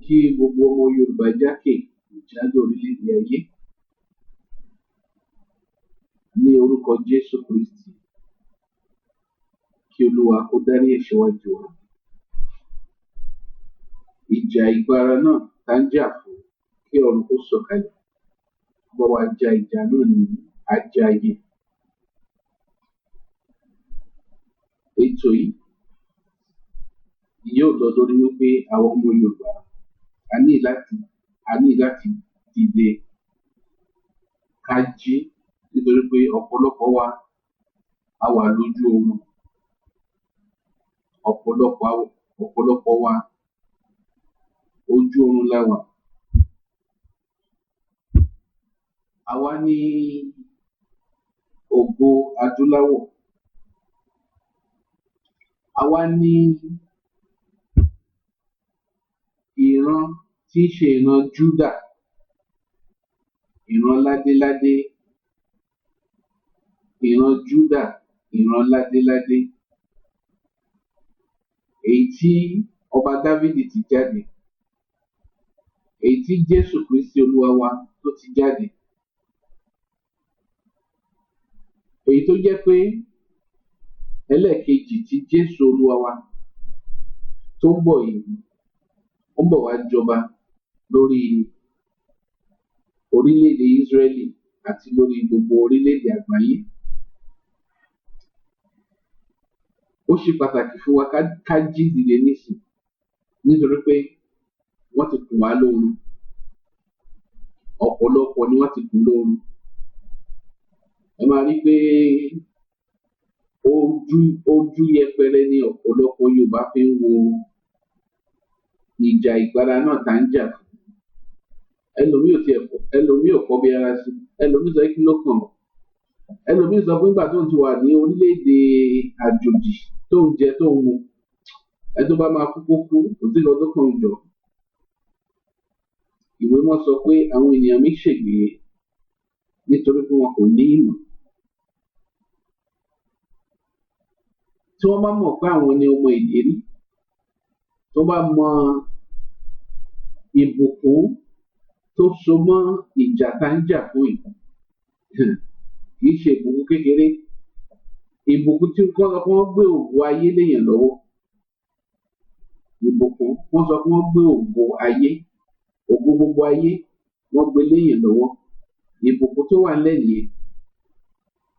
kí gbogbo ọmọ Yorùbá jákèjádò orílẹ̀-èdè ayé ní orúkọ Jésù Kristi, kí Olúwa kó dárí ẹ̀ṣẹ̀ wa jì wá. Ìjà ìgbára náà tá ń jà fún, kí ọ̀run kó sọ̀kalẹ̀ bá wa ja ìjà náà ní àjàyè. Ètò yìí yóò lọ lórí wípé àwọn ọmọ Yorùbá a ní láti dìde ká jí, nítorí pé ọ̀pọ̀lọpọ̀ wa a wà lójú oorun. Ọ̀pọ̀lọpọ̀ wa ojú oorun la wà. Àwa ní ògo adúláwọ̀. Àwa ní ìran tí í ṣe ìran Júdà, ìran ládéládé, ìran Júdà, ìran ládéládé, èyí tí ọba Dáfídì ti jáde, èyí tí Jésù Kristi Olúwa wa tó ti jáde, èyí tó jẹ́ pé ẹlẹ́ẹ̀kejì tí Jésù Olúwa wa tó ń bọ̀ yìí, ó ń bọ̀ wá jọba lórí orílẹ̀-èdè Ísírẹ́lì àti lórí gbogbo orílẹ̀-èdè àgbáyé. Ó ṣe pàtàkì fún wa ká jí dìde nísìn, nítorí pé wọ́n ti kùn wá lóorun. Ọ̀pọ̀lọpọ̀ ni wọ́n ti kùn lóorun. Ẹ máa rí pé ojú yẹpẹrẹ ni ọ̀pọ̀lọpọ̀ Yorùbá fi ń wo ìjà ìgbára náà tá ń jà fún. Ẹlòmíì ò kọbi ara sí, ẹlòmíì sọ kí ló kàn ọ́. Ẹlòmíì sọ pé nígbà tó ń ti wà ní orílẹ̀-èdè àjòjì tó ń jẹ tó ń mu, ẹ tó bá máa kú kó kú, kò sí lọ tó kàn jọ. Ìwé mọ́ sọ pé àwọn ènìyàn mi ṣègbé nítorí pé wọn kò ní ìmọ̀. Tí wọ́n bá mọ̀ pé àwọn ni ọmọ ìlérí, tó bá mọ ìbùkún tó so mọ́ ìjà tá ń jà fún yìí, kì í ṣe ìbùkún kékeré. Ìbùkún tí wọ́n sọ pé wọ́n gbé ògo ayé léèyàn lọ́wọ́. Ìbùkún wọ́n sọ pé wọ́n gbé ògo ayé, ògo gbogbo ayé wọ́n gbé léèyàn lọ́wọ́. Ìbùkún tó wà nílẹ̀ nìyẹn.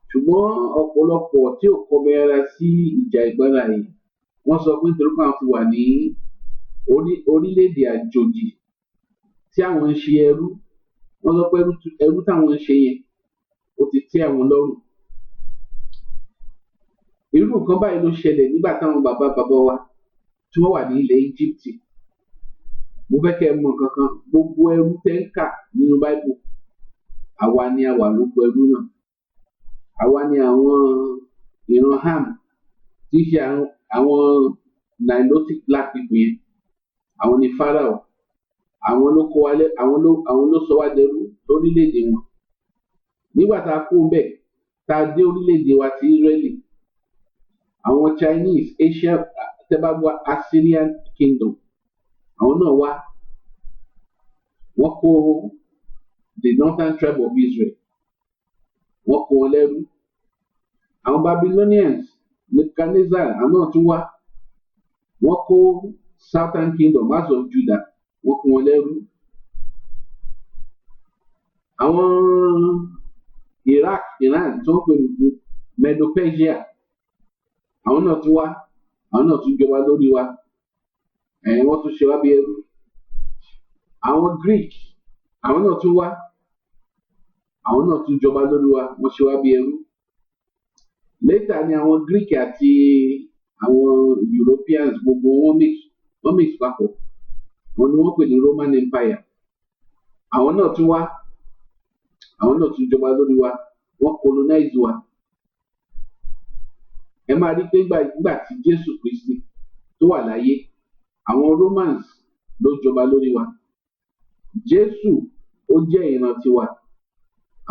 Ṣùgbọ́n ọ̀pọ̀lọpọ̀ tí ò kọbi ara sí ìjà ìgbára yìí, wọ́n sọ pé nítorí pé àwọn ti wà ní orílẹ̀-èdè àjòjì tí àwọn ń ṣe ẹrú, wọ́n sọ pé ẹrú táwọn ń ṣe yẹn ó ti tẹ́ àwọn lọ́rùn. Irú nǹkan báyìí ló ṣẹlẹ̀ nígbà táwọn bàbá wa tí wọ́n wà ní ilẹ̀ Íjíbítì. Mo fẹ́ kẹ́ ẹ mọ̀ nǹkan kan, gbogbo ẹrú tẹ́ ń kà nínú Báíbù, àwa ni a wà lóko ẹrú náà. Àwa ni àwọn ìran Ham, tí í ṣe àwọn Nilotic black people yẹn, àwọn ni Pharaoh. Àwọn ló kó wa àwọn ló sọ wá dẹrú lórílẹ̀-èdè wọn. Nígbà tá a kó ńbẹ̀, tá a dé orílẹ̀-èdè wa ti Ísírẹ́lì, àwọn Chinese, Asia, tẹ́ bá gbọ́ Assyrian Kingdom, àwọn náà wá. Wọ́n kó the northern tribe of Israel, wọ́n kó wọn lẹ́rú. Àwọn Babylonians, Nebuchadnezzar, àwọn náà tún wá. Wọ́n kó southern kingdom, house of Judah, wọ́n kó wọn lẹ́rú. Àwọn Iraq, Iran tí wọ́n pè ní Medo-Persia, àwọn náà tún wá. Àwọn náà tún jọba lórí wa. Wọ́n tún ṣe wá bí ẹrú. Àwọn Greek, àwọn náà tún wá. Àwọn náà tún jọba lórí wa, wọ́n ṣe wá bí ẹrú. Later ni àwọn Greek àti àwọn Europeans gbogbo wọ́n mix papọ̀. Wọ́n ní wọ́n pè ní Roman Empire. Àwọn náà tún wá. Àwọn náà tún jọba lórí wa, wọ́n colonize wa. Ẹ máa rí pé nígbà tí Jésù Kristi tó wà láyé, àwọn Romans ló jọba lórí wa. Jésù ó jẹ́ ìran tiwa.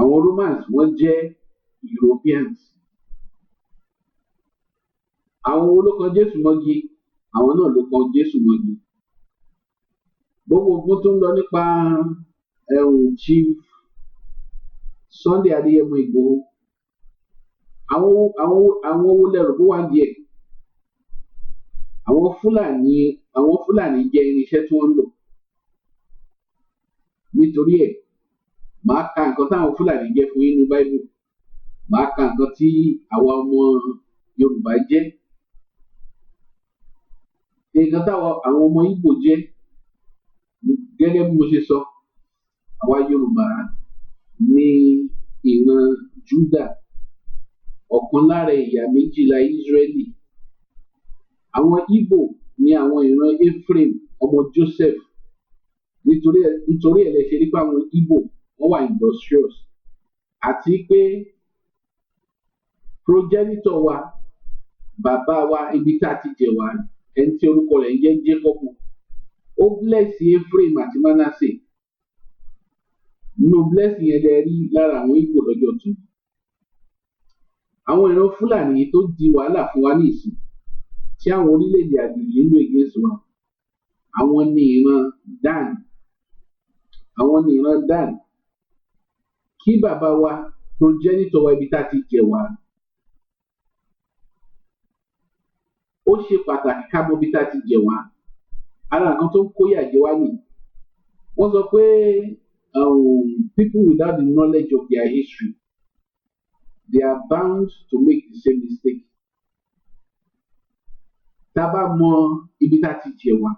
Àwọn Romans wọ́n jẹ́ Europeans. Àwọn wo ló kan Jésù mọ́gi? Àwọn náà ló kan Jésù mọ́gi. gbogbo ogun tó ń lọ nípa Chief Sunday Adéyẹmọ Ìgbòho, àwọn owó lẹ́rù tó wà díẹ̀, àwọn Fúlàní jẹ́ irinṣẹ́ tí wọ́n ń lò. Nítorí ẹ̀, màá ka nǹkan táwọn Fúlàní jẹ́ fún yín nínú Báíbù, màá ka nǹkan tí àwa ọmọ Yorùbá jẹ́, nǹkan táwọn ọmọ Ìgbò jẹ́. Gẹ́gẹ́ bí mo ṣe sọ, àwa Yorùbá ní ìran Júdà, ọ̀kan lára ẹ̀yà méjìlá Ísírẹ́lì. Àwọn Ìgbò ní àwọn ìran Ephraim ọmọ Joseph. Nítorí ẹ̀ lẹ ṣe rí pé àwọn Ìgbò wọ́n wà industrious, àti pé progenitor wa, bàbá wa, ibi tá a ti jẹ̀ wá, ẹni tí orúkọ rẹ̀ ń jẹ́ Jacob, ó bless Ephraim àti Manasseh. Nínú blessing yẹn lẹ rí lára àwọn Ìgbò lọ́jọ́ tó. Àwọn ìran Fúlàní tó di wàhálà fún wa ní ìsìn, tí àwọn orílẹ̀-èdè àjèjì ń lò against wa, àwọn ni ìran Dan. Àwọn ni ìran Dan. Kí bàbá wa, progenitor wa, ibi tá a ti jẹ̀ wá, ó ṣe pàtàkì ká mọ ibi tá a ti jẹ̀ wá. Ara nǹkan tó ń kóyà jẹ wá nìyí. Wọ́n sọ pé people without the knowledge of their history, they are bound to make the same mistake. Tá a bá mọ ibi tá a ti jẹ̀ wá,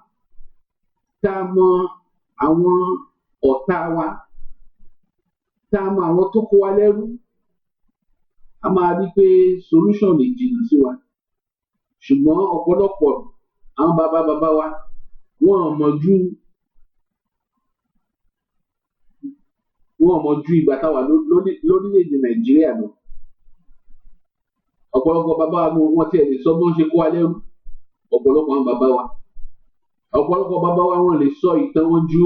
tá a mọ àwọn ọ̀tá wa, tá a mọ àwọn tó kó wa lẹ́rú, a máa rí pé solution lè jìnnà sí wa. Ṣùgbọ́n ọ̀pọ̀lọpọ̀ àwọn bàbá wa, wọ́n mọ̀ ju ìgbà táwa lórílẹ̀-èdè Nàìjíríà lọ. Ọ̀pọ̀lọpọ̀ bàbá wa wọ́n tiẹ̀ lè sọ bí wọ́n ṣe kó wa lẹ́rú. Ọ̀pọ̀lọpọ̀ àwọn bàbá wa, wọ́n lè sọ ìtàn wọn ju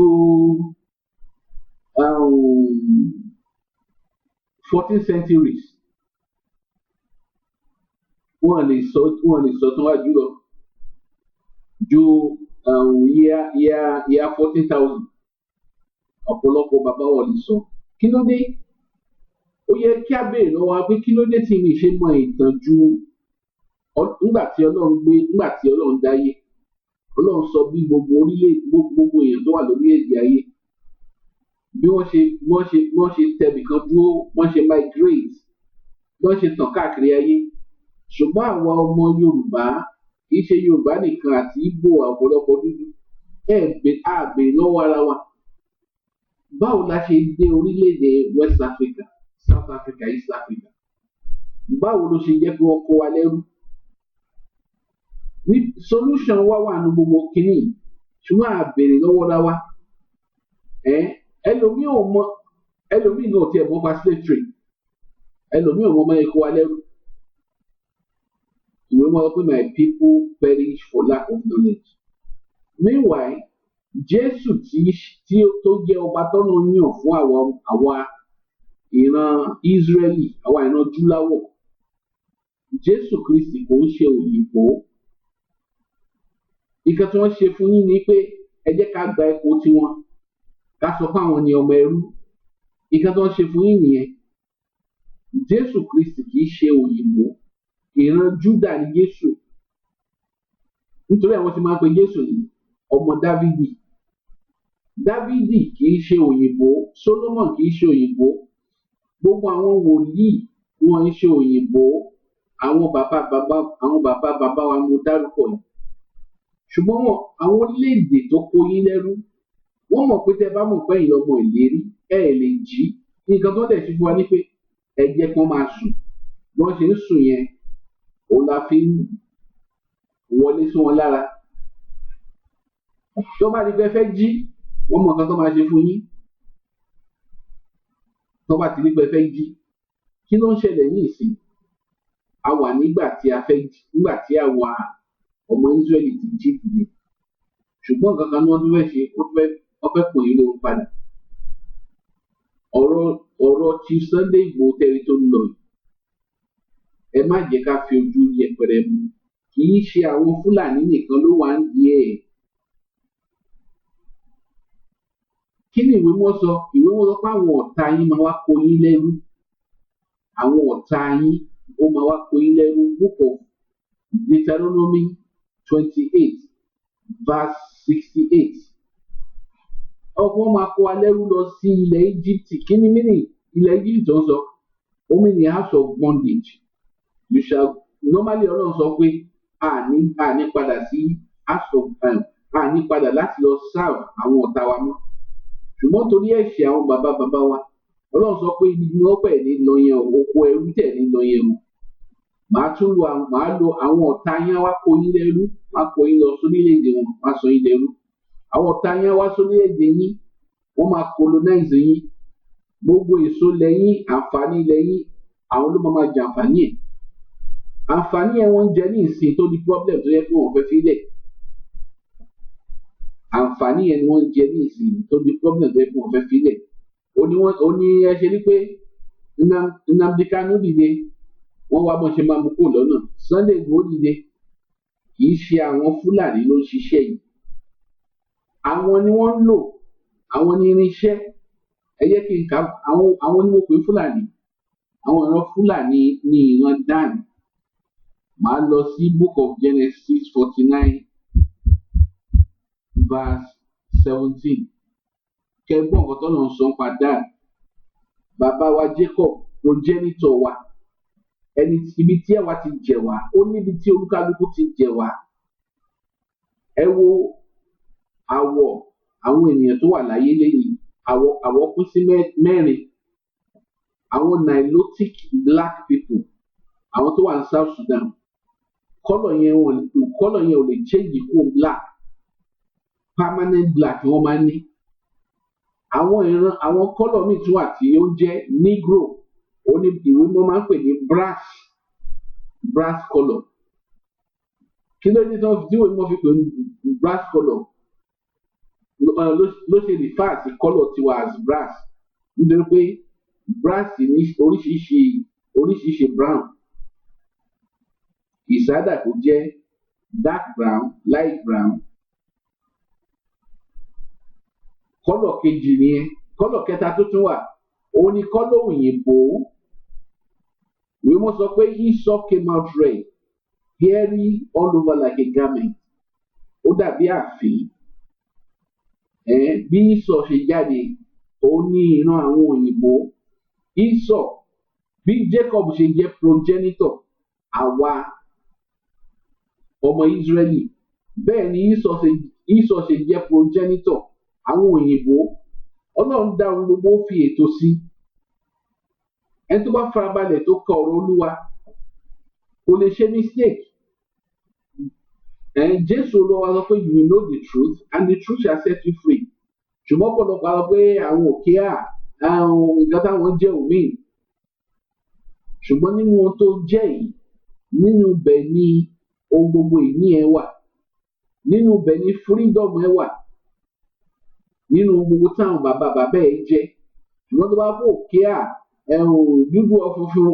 14th centuries. Wọ́n lè sọ tán wá jùlọ ju year 14,000. Ọ̀pọ̀lọpọ̀ bàbá wọn lè sọ. Kí ló dé? Ó yẹ kí a béèrè lọ́wọ́ wa pé kí ló dé tí mi ṣe mọ ìtàn ju nígbà tí Ọlọ́run dáyé. Ọlọ́run sọ bí gbogbo èèyàn tó wà lórílẹ̀-èdè ayé, bí wọ́n ṣe tẹnìkan dúró, wọ́n ṣe migrate, bí wọ́n ṣe tàn káàkiri ayé. Ṣùgbọ́n àwa ọmọ Yorùbá, kì í ṣe Yorùbá nìkan àti Ìgbò, ọ̀pọ̀lọpọ̀ dúdú, àgbè lọ́wọ́ ara wa. Báwo la ṣe dé orílẹ̀-èdè West Africa, South Africa, East Africa? Báwo ló ṣe jẹ́ pé wọ́n kó wa lẹ́rú? Solution wà ní gbogbo kìíní, ṣùgbọ́n a béèrè lọ́wọ́ ara wa. Ẹlòmíì náà tiẹ̀ mọ́ pa slave trade. Ẹlòmíì ò mọ́ máa kó wa lẹ́rú. Ìwé mọ́ pé my people perish for lack of knowledge. Meanwhile, Jésù tó jẹ́ ọba tọ́nà yàn fún àwa ìran Ísírẹ́lì, àwa ìran Júláwọ̀. Jésù Kristi kò ń ṣe òyìnbó. Nǹkan tí wọ́n ṣe fún yín ni pé ẹ jẹ́ ká gba ipò tiwọn, ká sọ pé àwọn ni ọmọ ẹrú. Nǹkan tí wọ́n ṣe fún yín nìyẹn. Jésù Kristi kì í ṣe òyìnbó. Ìran Júdà ni Jésù. Nítorí àwọn tí máa ń pe Jésù ní ọmọ Dávidi. Dávidi kì í ṣe òyìnbó. Solomon kì í ṣe òyìnbó. Gbogbo àwọn wòlíì wọn ń ṣe òyìnbó. Àwọn bàbá wa mo dárúkọ yìí. Ṣùgbọ́n àwọn orílẹ̀-èdè tó kó yín lẹ́rú, wọ́n mọ̀ pé tẹ́ bá mọ̀ pé ẹ̀yin lọ́mọ ìlérí, lè jí. Nǹkan tó dẹ̀ ṣe fún wa ní pé ẹ jẹ́ kí wọ́n máa sùn. Bí wọ́n ṣe ń sùn yẹn, òun la fi ń wọlé sí wọn lára. Tó bá di pé fẹ́ jí, wọ́n mọ̀ nǹkan tó máa ṣe fún yín. Tó bá ti di pé fẹ́ jí, kí ló ń ṣẹlẹ̀ ní ìsìn? A wà nígbà tí àwa ọmọ Ísírẹ́lì ti jí dìde. Ṣùgbọ́n nǹkan kan ni wọ́n tún fẹ́ ṣe, wọ́n fẹ́ pọ̀ yín lóhun padà. Ọ̀rọ̀ Chief Sunday Igboho tẹ́rí tó ń lọ yìí, ẹ má jẹ́ ká fi ojú yẹpẹrẹ mú. Kì í ṣe àwọn Fúlàní nìkan ló wà ń di ẹ̀. kí ni ìwé mímọ́ sọ? Ìwé mímọ́ sọ pé àwọn ọ̀tá yín máa wá kó yín lẹ́rú. Àwọn ọ̀tá yín ó máa wá kó yín lẹ́rú. Book of Deuteronomy 28 verse 68. Ọkọ̀ máa kó wa lẹ́rú lọ sí ilẹ̀ Egypt. Kí ni mínì ilẹ̀ Egypt tó ń sọ? Ó mean house of bondage. You shall normally Ọlọ́run sọ pé àní padà sí house of àní padà láti lọ serve àwọn ọ̀tá wa mọ́. Ṣùgbọ́n torí ẹ̀ṣẹ̀ àwọn bàbá wa, Ọlọ́run sọ pé ibi ni wọ́n pẹ̀ ní lọ yẹn o, oko ẹrú tẹ̀ ní lọ yẹn o. Màá lo àwọn ọ̀tá yẹn wá kó yín lẹ́rú, wá kó yín lọ sórílẹ̀-èdè wọn, wá sọ yín lẹ́rú. Àwọn ọ̀tá yẹn wá sórílẹ̀-èdè yín, wọ́n máa colonize yín. Gbogbo èso lẹ́yìn, àǹfààní lẹ́yìn, àwọn ló máa jẹ àǹfààní ẹ̀. Àǹfààní ẹ̀ wọ́n ń jẹ ní ìsìn tó di problem tó yẹ kí wọ́n fẹ́ sílẹ̀. Àǹfààní ẹ̀ ni wọ́n ń jẹ ní ìsìn tó di problem tó yẹ kí wọ́n fẹ́ sílẹ̀. Ó ní ẹ ṣe rí pé Nnamdi Kanu dìde, wọ́n wá bọ́n ṣe máa mú kó lọ́nà. Sunday Igboho dìde, kì í ṣe àwọn Fúlàní ló ń ṣiṣẹ́ yìí. Àwọn ni wọ́n ń lò, àwọn ni irinṣẹ́. Ẹ jẹ́ kí n kà àwọn ni mo pè Fúlàní. Àwọn ìran Fúlàní ni ìran Dan. Màá lọ sí Book of Genesis 49 verse 17. Kẹ́gbọ́n nǹkan tó lọ sọ nípa Dan. Bàbá wa Jacob, progenitor wa. Ibi tí àwa ti jẹ̀ wá, ó níbi tí olúkálùkù ti jẹ̀ wá. Ẹ wo àwọ̀ àwọn ènìyàn tó wà láyé lẹ́yìn. Àwọ̀ pín sí mẹ́rin. Àwọn Nilotic black people, àwọn tó wà ní South Sudan. Kọ́lọ̀ yẹn ò lè change kó black. Permanent black ni wọ́n máa ń ní. Àwọn kọ́lọ̀ míì tún wà tí ó jẹ́ Negro. Ó ní ìwé mọ́ máa ń pè ní brass colour. Kí ló dé tí ìwé mọ́ fi pè ní brass colour? Ló ṣe refer sí colour tiwa as brass. Nítorí pé brass ní oríṣiríṣi brown. Ìsádà kò jẹ́ dark brown, light brown. Colour kejì nìyẹn. Colour kẹta tó tún wà, òun ni colour òyìnbó. Ìwé mọ́ sọ pé Esau came out red, hairy all over like a garment. Ó dàbí àfin. Bí Esau ṣe jáde, òun ní ìran àwọn òyìnbó. Esau, bí Jacob ṣe jẹ́ progenitor àwa ọmọ Israeli, bẹ́ẹ̀ ni Esau ṣe jẹ́ progenitor àwọn òyìnbó. Ọlọ́run dá ohun gbogbo fi ètò sí. Ẹni tó bá farabalẹ̀ tó ka ọ̀rọ̀ Olúwa kò lè ṣe mistake. Jésù Olúwa sọ pé you will know the truth and the truth shall set you free. Ṣùgbọ́n ọ̀pọ̀lọpọ̀ àwọn pé àwọn òkè nǹkan táwọn jẹ́ òmíì. Ṣùgbọ́n nínú ohun tó jẹ́ yìí, nínú ibẹ̀ ni ohun gbogbo ìní ẹ wà. Nínú ibẹ̀ ni freedom ẹ wà. Nínú gbogbo táwọn bàbá ẹ jẹ́. Ṣùgbọ́n tó bá fò òkè dúdú ọ̀funfun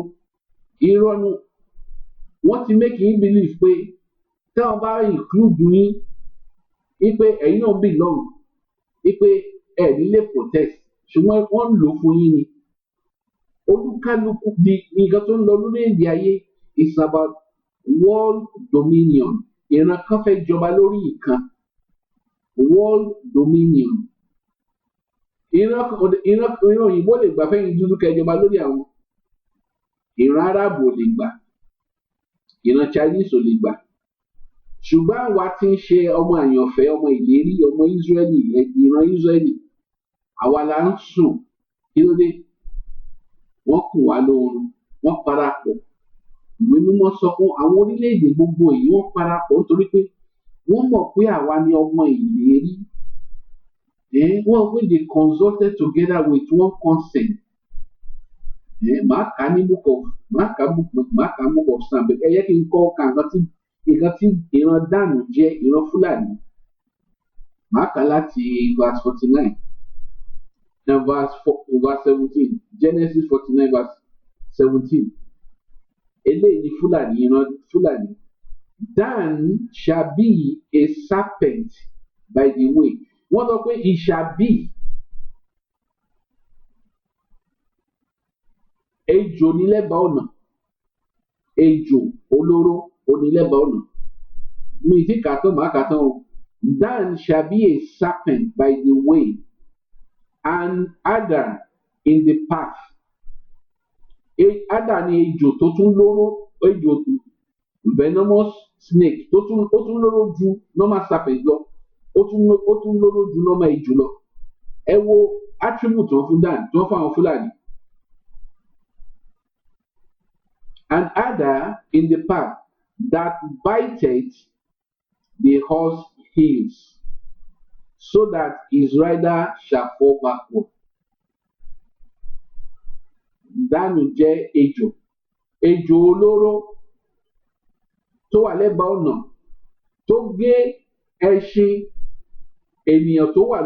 irọ́ nu. Wọ́n ti make you believe pé táwọn bá include yín wípé ẹ̀yin náà belong, wípé ẹ̀ nílé protest. Ṣùgbọ́n wọ́n ń lò fún yín ni. Olúkálùkù di nǹkan tó ń lọ lórílẹ̀-èdè ayé is about world dominion. Ìran kan fẹ́ jọba lórí ìkan. World dominion. Ìran òyìnbó lè gbà fẹ́yìn dúdú kẹjọba lórí àwọn. Ìran Árábù ò lè gbà. Ìran Chinese ò lè gbà. Ṣùgbọ́n àwa tí ń ṣe ọmọ àyànfẹ́, ọmọ ìlérí, ọmọ Israeli, ìran Israeli, àwa la ń sùn. Kí ló dé? Wọ́n kùn wá lóorun, wọ́n parapọ̀. Ìwé mímọ́ sọ fún àwọn orílẹ̀-èdè gbogbo èyí wọ́n parapọ̀ nítorí pé wọ́n mọ̀ pé àwa ni ọmọ ìlérí. Wọ́n pé they consulted together with one consent. Màá kà ní book of Psalm. Ẹ yẹ kí n kọ́ ọ̀ka nǹkan tí ìran Dánù jẹ́ ìran Fúlàní. Màá kà láti verse 49 and verse 17. Genesis 49 verse 17. Eléyìí ni Fúlàní, ìran Fúlàní. Dan shall be a serpent by the way. Wọ́n sọ pé he shall be ejò ní lẹ́bàá ọ̀nà, ejò olóró oní lẹ́bàá ọ̀nà. Mi ti kà tán màá kà tán o. Dan shall be a serpent by the way, and adder in the path. Adder ni ejò tó tún lóró, ejò venomous snake tó tún lóró ju normal serpent lọ, ó tún lóró ju normal ejò lọ. Ẹ wo attribute wọn fún Dan tí wọ́n fún àwọn Fúlàní. An adder in the path that biteth the horse heels, so that his rider shall fall backward. Dánù jẹ́ ejò olóró tó wà lẹ́bàá ọ̀nà tó gé ẹṣin ènìyàn tó wà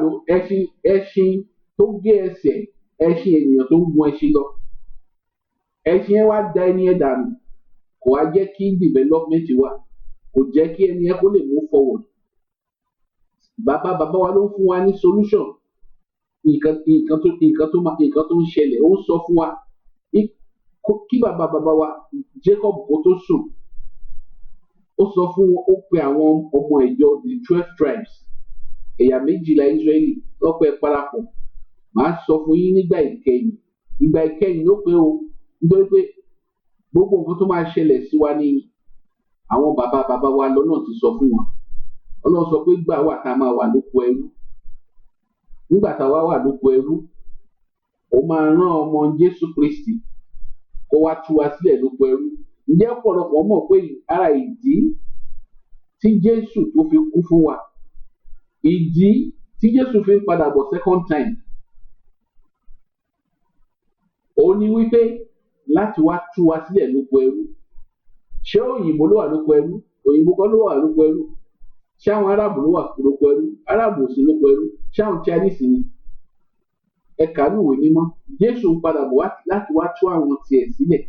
ẹṣin tó gé ẹsẹ̀ ẹṣin ènìyàn tó ń gun ẹṣin lọ. Ẹṣin yẹn wá da ẹni yẹn dànù, kò wá jẹ́ kí development wà, kò jẹ́ kí ẹni yẹn kó lè move forward. Bàbá wa ló ń fún wa ní solution nǹkan tó ń ṣẹlẹ̀. Ó ń sọ fún wa kí bàbá wa Jacob kó tó sùn, ó sọ fún wọn, ó pe àwọn ọmọ ìjọ the 12 tribes, ẹ̀yà 12 Israeli lọ́pọ̀ ẹ̀ parapọ̀. Màá sọ fún yín nígbà ìkẹyìn ló pé o, nítorí pé gbogbo nǹkan tó máa ṣẹlẹ̀ sí wa ní àwọn bàbá wa lọ́nà ti sọ fún wọn. Ọlọ́run sọ pé gbà wà tá a máa wà lóko ẹrú. Nígbà tá a wà lóko ẹrú, ó máa rán ọmọ Jésù Kristi kó wá tú wa sílẹ̀ lóko ẹrú. Ǹjẹ́ ọ̀pọ̀lọpọ̀ mọ̀ pé ara ìdí tí Jésù tó fi kú fún wa, ìdí tí Jésù fi ń padà bọ̀ second time, ó ní wípé láti wá tú wa sílẹ̀ lóko ẹrú. Ṣé òyìnbó ló wà lóko ẹrú? Òyìnbó kọ́ ló wà lóko ẹrú. Ṣé àwọn Arábù ló wà lóko ẹrú? Arábù ò sí lóko ẹrú. Ṣé àwọn Chinese ni? Ẹ kà á nùwé mímọ́. Jésù ń padà bọ̀ láti wá tú àwọn tiẹ̀ sílẹ̀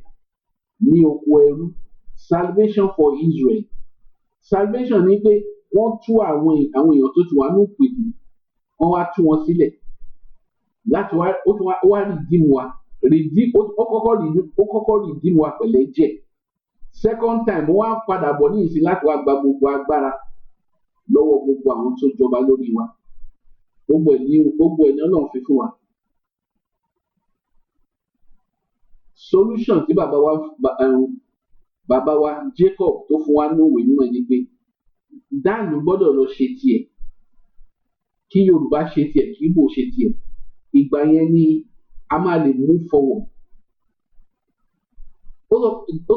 ní oko ẹrú. Salvation for Israel. Salvation ni pé wọ́n tú àwọn èèyàn tó ti wà ní òpèdè, wọ́n wá tú wọn sílẹ̀ láti wá redeem wa. Ó kọ́kọ́ redeem wa pẹ̀lẹ́ jẹ́. Second time wọ́n á padà bọ̀ ní ìsìn láti wá gba gbogbo agbára lọ́wọ́ gbogbo àwọn tó jọba lórí wa. Gbogbo ẹ̀ ní Ọlọ́run fi fún wa. Solution tí bàbá wa Jacob tó fún wa nínú ìwé mímọ́ ni pé Dánù gbọ́dọ̀ lọ ṣe tiẹ̀, kí Yorùbá ṣe tiẹ̀, kí Ìgbò ṣe tiẹ̀. Ìgbà yẹn ni a máa lè move forward. Ó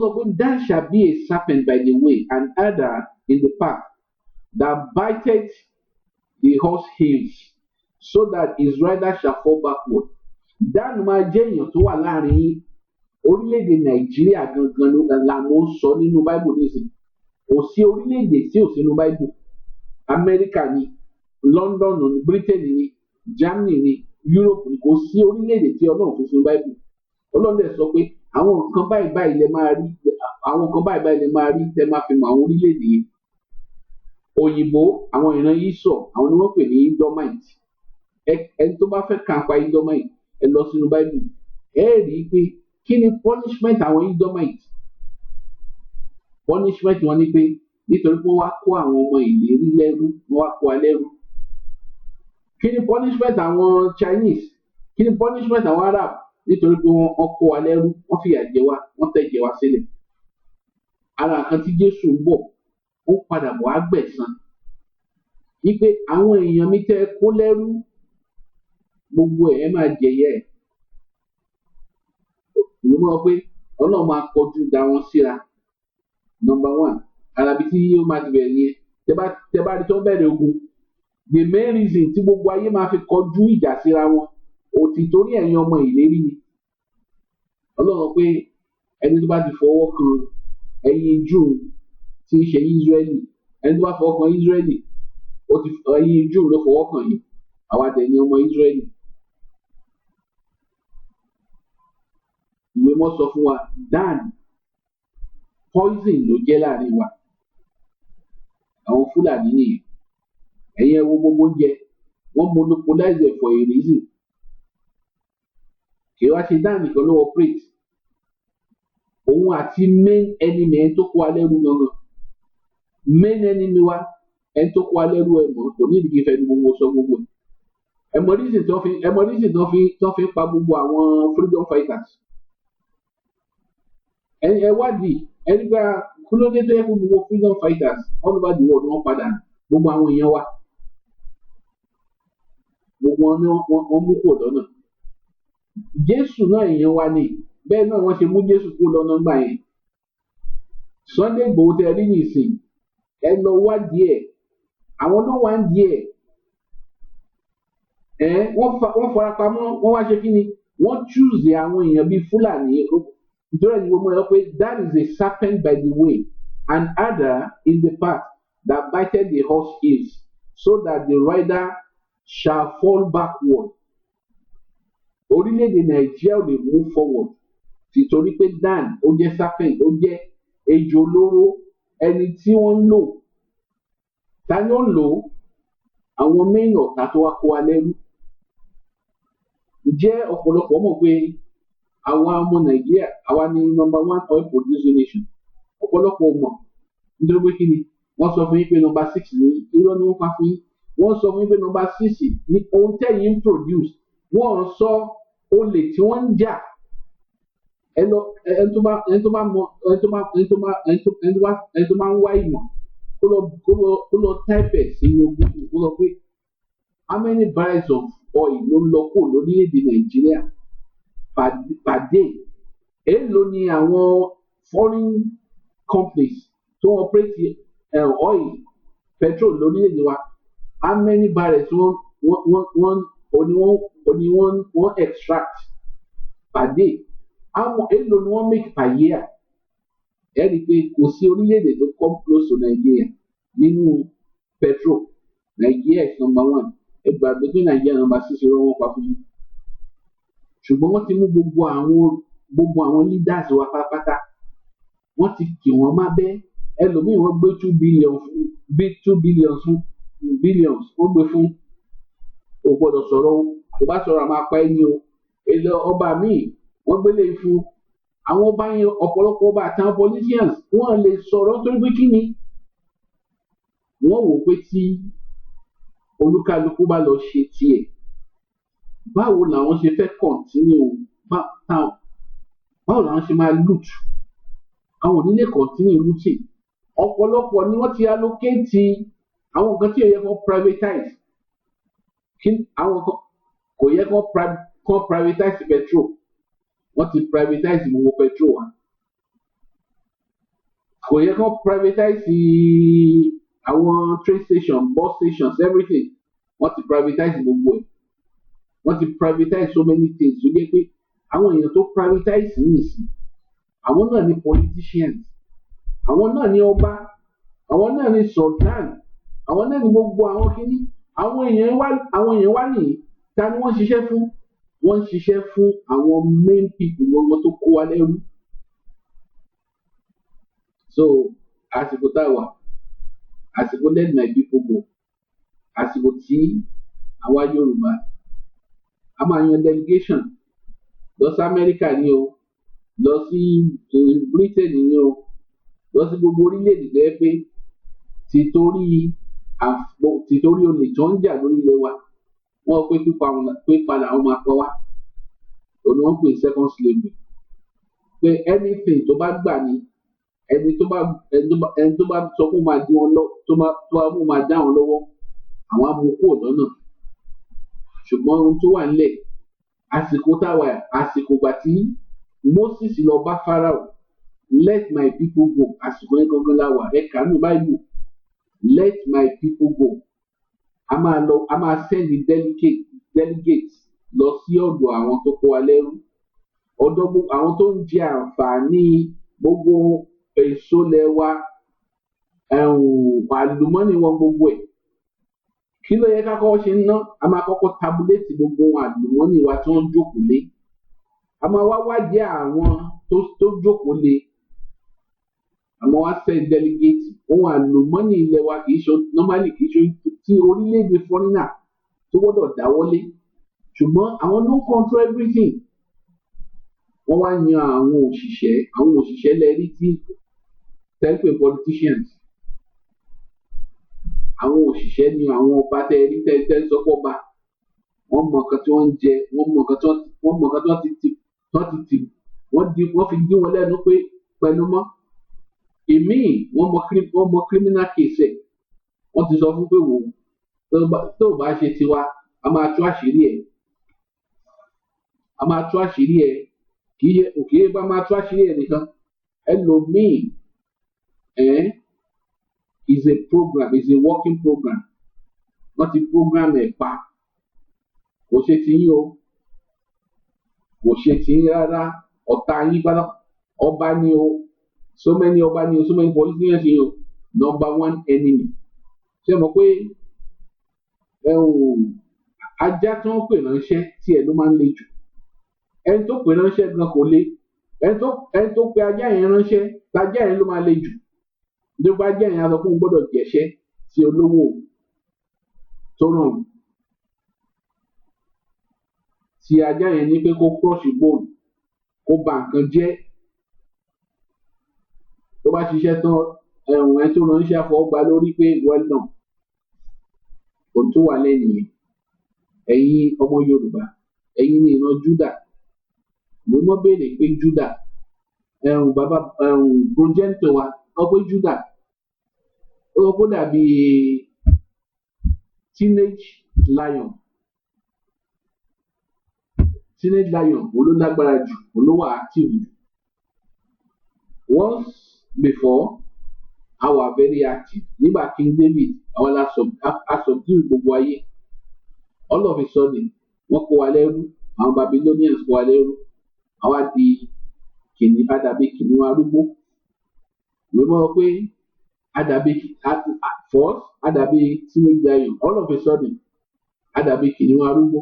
sọ pé Dan shall be a serpent by the way, an adder in the path that biteth the horse heels, so that his rider shall fall backward. Dánù máa jẹ́ èèyàn tó wà láàrin yín. Orílẹ̀-èdè Nàìjíríà gangan la mo ń sọ nínú Bible nísìnyí. Kò sí orílẹ̀-èdè tí ò sínú Bible. Amẹ́ríkà ni, London ni, Britain ni, Germany ni, Europe ni, kò sí orílẹ̀-èdè tí Ọlọ́run fi sínú Bible. Ọlọ́run dẹ̀ sọ pé àwọn nǹkan báyìí lẹ máa rí, àwọn nǹkan báyìí lẹ máa rí tẹ́ máa fi mọ àwọn orílẹ̀-èdè yìí. Òyìnbó, àwọn ìran Ísọ̀, àwọn ni wọ́n pè ní Edomite. Ẹni tó bá fẹ́ kàn pa Edomite, ẹ lọ sínú Bible. Ẹ rí i pé kí ni punishment àwọn Edomite? Punishment wọn ni pé nítorí pé wọ́n wá kó àwọn ọmọ ìlérí lẹ́rú, wọ́n wá kó wa lẹ́rú. Kí ni punishment àwọn Chinese? Kí ni punishment àwọn Arab? Nítorí pé wọ́n kó wa lẹ́rú, wọ́n fìyà jẹ wá, wọ́n tẹ̀jẹ̀ wá sílẹ̀. Ara kan tí Jésù ń bọ̀, ó padà bọ̀ á gbẹ̀san. Wípé àwọn èèyàn mi tẹ́ kó lẹ́rú, gbogbo ẹ̀ máa jẹ̀yẹ́ ẹ̀. Ìwé mọ́ pé Ọlọ́run máa kọjú da wọn síra. Number 1, alábi tí ó máa ti bẹ̀rẹ̀ yẹn. Tẹ́ bá rí tó bẹ̀rẹ̀ ogun, the main reason tí gbogbo ayé máa fi kọjú ìjà síra wọn, òtítọ́rí ẹ̀yin ọmọ ìlérí ni. Ọlọ́run pé ẹni tó bá ti fọwọ́ kan ẹ̀yin Júù tí ń ṣe Ísírẹ́lì, ẹni tó bá fọwọ́ kan Ísírẹ́lì, ẹ̀yin Júù ló fọwọ́ kan yìí, àwa dẹ̀ ni ọmọ Ísírẹ́lì. Ìwé mọ́ sọ fún wa, Dan poison ló jẹ́ láàrin wa. Àwọn Fúlàní nìyẹn. Ẹ̀yin ẹ wo gbogbo oúnjẹ, wọ́n monopolize for a reason. Kì í wá ṣe Dan nìkan ló operate. òun àti main enemy ẹni tó kó wa lẹ́rú gangan main enemy wa ẹni tó kó wa lẹ́rú ẹ̀ mọ̀ kò ní ìdíkì fẹ́ ní gbogbo sọ gbogbo ẹ̀ mọ̀ reason tó fi pa gbogbo àwọn freedom fighters ẹ wádìí ẹni gba kúlódé tó yẹ kó gbogbo freedom fighters all over the world wọ́n padà gbogbo àwọn èèyàn wa gbogbo wọn mú kó lọ́nà Jésù náà èèyàn wa ni bẹ́ẹ̀ náà wọ́n ṣe mú Jésù kó lọ́nà gbà yẹn Sunday Igboho tẹ rí nìsín ẹ lọ wádìí ẹ̀ àwọn ló wá ń di ẹ̀ wọ́n farapamọ́ wọ́n wá ṣe kí ni wọ́n choose àwọn èèyàn bíi Fúlàní nítorí ẹni gbogbo ẹ pé that is a serpent by the way and adder in the path that bited the horse heels so that the rider shall fall backward. Orílẹ̀-èdè Nàìjíríà ò lè move forward títorí pé Dan ó jẹ́ serpent ó jẹ́ ejò olóró ẹni tí wọ́n ń lò ta ni ó ń lò àwọn main ọ̀tá tó wá kó wa lẹ́rú. Ǹjẹ́ ọ̀pọ̀lọpọ̀ mọ̀ pé àwa ọmọ Nàìjíríà àwa ni number 1 oil producing nation ọ̀pọ̀lọpọ̀ mọ̀ nítorí pé kí ni wọ́n sọ fún yín pé number 6 ní irọ́ ni wọ́n pa fún yín wọ́n sọ fún yín pé number 6 ní ohun tẹ̀yìn ń produce wọ́n sọ olè tí wọ́n ń jà ẹni tó bá ń wá ìmọ̀ kó lọ type ẹ̀ sínú Google kó lọ pé how many barrels of oil ló ń lọ kó lórílẹ̀‐èdè Nàìjíríà per day èèlò ni àwọn foreign companies tó operate oil petrol lórílẹ̀‐èdè wa how many barrels wọ́n extract per day àwọn èèlò ni wọ́n make per year ẹ rí i pé kò sí orílẹ̀‐èdè tó come close to Nigeria nínú petrol Nigeria is number 1 ẹgbàgbé pé Nigeria number 6 ló wọ́n pa fún yín ṣùgbọ́n wọ́n ti mú gbogbo àwọn leaders wa pátápátá wọ́n ti kì wọ́n má bẹ́ ẹlòmíì wọ́n gbé 2 billions wọ́n gbé fún o gbọ́dọ̀ sọ̀rọ̀ o tó bá sọ̀rọ̀ àmọ́ apá ẹni o èlò ọba míì wọ́n gbélé fún àwọn ọba yẹn ọ̀pọ̀lọpọ̀ ọba àtàwọn politicians wọ́n lè sọ̀rọ̀ torí pé kí ni wọ́n wò pé tí olúkálukú bá lọ ṣe tiẹ̀ báwo làwọn ṣe fẹ́ continue báwo làwọn ṣe máa loot àwọn onílé continue looting ọ̀pọ̀lọpọ̀ ni wọ́n ti allocate àwọn nǹkan tí ó yẹ kó privatize àwọn kan kò yẹ kó privatize petrol wọ́n ti privatize gbogbo petrol wa kò yẹ kó privatize àwọn train station bus stations everything wọ́n ti privatize gbogbo ẹ̀ wọ́n ti privatize so many things tó jẹ́ pé àwọn èèyàn tó privatize nìsín àwọn náà ni politicians àwọn náà ni ọba àwọn náà ni sultan àwọn náà ni gbogbo àwọn kìíní àwọn èèyàn wá nìyí ta ni wọ́n ṣiṣẹ́ fún wọ́n ṣiṣẹ́ fún àwọn main people gbogbo tó kó wa lẹ́rú so àsìkò tá a wà àsìkò let my people go àsìkò tí àwa Yorùbá a máa yan delegation lọ sí Amẹ́ríkà ni o lọ sí Britain ni o lọ sí gbogbo orílẹ̀-èdè tó yẹ pé tìtorí olè tó ń jà lórí ilẹ̀ wa wọ́n pé pípa làwọn máa pa wá òun wọ́n pè second slavery pé anything tó bá gbà ní ẹni tó bá sọ fún máa di wọn lọ tó máa dá wọn lọ́wọ́ àwọn amúkú ọ̀dọ́ náà ṣùgbọ́n ohun tó wà nílẹ̀ àsìkò táwa àsìkò gbà tí Moses lọ bá Pharaoh let my people go àsìkò yẹn gangan láwà ẹ kàánú báyìí let my people go a máa send delegate lọ sí ọ̀dọ̀ àwọn tó kó wa lẹ́rú ọ̀dọ̀ àwọn tó ń jẹ àǹfààní gbogbo èso lẹ́wà àlùmọ́nì wọn gbogbo ẹ̀ kí ló yẹ ká kọ́kọ́ ṣe ń ná a máa kọ́kọ́ tabulate gbogbo àlùmọ́nì wa tí wọ́n jókòó lé a máa wá wádìí àwọn tó jókòó lé àmọ́ wá send delegate ohun àlùmọ́nì ilẹ̀ wa kì í ṣe normally kì í ṣe tí orílẹ̀-èdè foreigner tó gbọ́dọ̀ dáwọ́lé ṣùgbọ́n àwọn no control everything wọ́n wá yan àwọn òṣìṣẹ́ lẹ́rí tí tẹ́lifẹ̀ politicians, àwọn òṣìṣẹ́ ni àwọn ọba tẹ́rí tẹ́ sọ́pọ̀ ọba, wọ́n mọ nǹkan tí wọ́n ń jẹ, wọ́n mọ nǹkan tí wọ́n fi dí wọn lẹ́nu pé pẹnu mọ́. Ìmíì wọ́n mọ criminal case ẹ̀, wọ́n ti sọ fún pé wò tó o bá ṣe tiwa a máa tú àṣírí ẹ̀, kì í bá máa tú àṣírí ẹ̀ nìkan. Ẹlòmíì is a working program, wọ́n ti program ẹ̀ pa, kò ṣe ti yín o, kò ṣe ti yín rárá, ọ̀tá yín bá ọba ní o, so many politicians yín o, number one enemy. Ṣé mo pé ajá tí wọ́n pè ránṣẹ́ tí ẹ̀ ló máa ń le jù, ẹni tó pè ránṣẹ́ gan kò le, ẹni tó pe ajá yẹn ránṣẹ́ lájá yẹn ló máa le jù, nígbà ajá yẹn á sọ fún un gbọ́dọ̀ jẹ̀ṣẹ́ tí olówó tó ràn wù. Tí ajá yẹn ní pé kó crush bone, kó ba nǹkan jẹ́, tó bá ṣiṣẹ́ tán ẹni tó ránṣẹ́ àfọwọ́gbá lórí pé well done. Ohun tó wà lẹ́yìn yẹn, ẹ̀yin ọmọ Yorùbá, ẹ̀yin ni ìran Júdà. Mo mọ̀ béèrè pé Júdà bàbá progenitor wa ọ pé Júdà ó kó dàbí teenage lion olólágbára jù, olówó active jù. Once before I was very active. Nígbà King David àwọn subdue gbogbo ayé. All of a sudden wọ́n kó wa lẹ́rú, àwọn Babylonians kó wa lẹ́rú, àwa di àdàbí kìnìún arúgbó. Ìwé mọ̀ pé àdàbí teenage lion, all of a sudden àdàbí kìnìún arúgbó.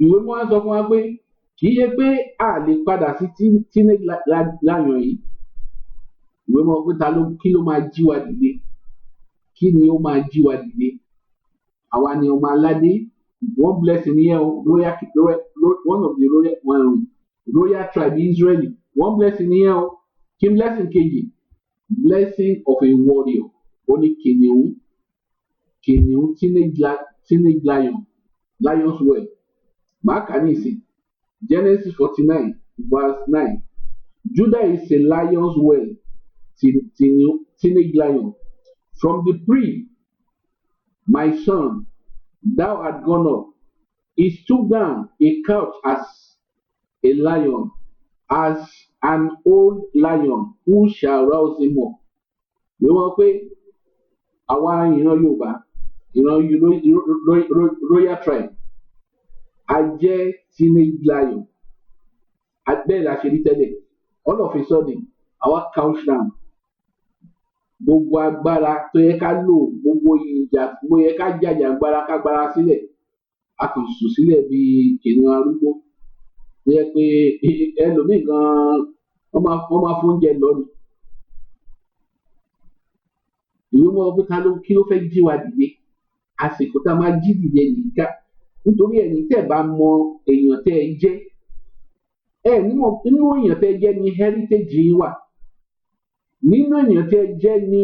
Ìwé mọ̀ wá sọ fún wa pé kì í ṣe pé a lè padà sí teenage lion yìí. Ìwé mọ̀ pé kí ló máa jí wa dìde? Kí ni ó máa jí wa dìde? Àwa ni ọmọ aládé. One blessing here, one of the royal tribe Israeli. One blessing here, kí blessing kejì? Blessing of a warrior. Ó ní kìnìún teenage lion, lion's well. Màá kà ní ìsìn. Genesis 49 verse 9. Judah is a lion's well, teenage lion. From the pre, my son, thou art gone up. He stood down a couch as a lion, as an old lion, who shall rouse him up? Wọ́n pé àwa ìran Yorùbá, ìran royal tribe, a jẹ́ teenage lion. Bẹ́ẹ̀ la ṣe rí tẹ́lẹ̀. All of a sudden, àwa couch down. Gbogbo agbára tó yẹ ká lò, gbogbo ìjà tó yẹ ká jàjà agbára ká gbára sílẹ̀, a kàn sùn sílẹ̀ bí kìnìún arúgbó. Tó yẹ pé ẹlòmíì gan-an wọ́n máa fún oúnjẹ lọ́nà. Ìwé mọ̀ pé kí ló fẹ́ jí wa dìde? Àsìkò tá a máa jí dìde nìkan. Nítorí ẹni tẹ́ bá mọ èèyàn tẹ́ ẹ jẹ́, nínú èèyàn tẹ́ ẹ jẹ́ ni heritage yín wà. Nínú èèyàn tẹ́ ẹ jẹ́ ni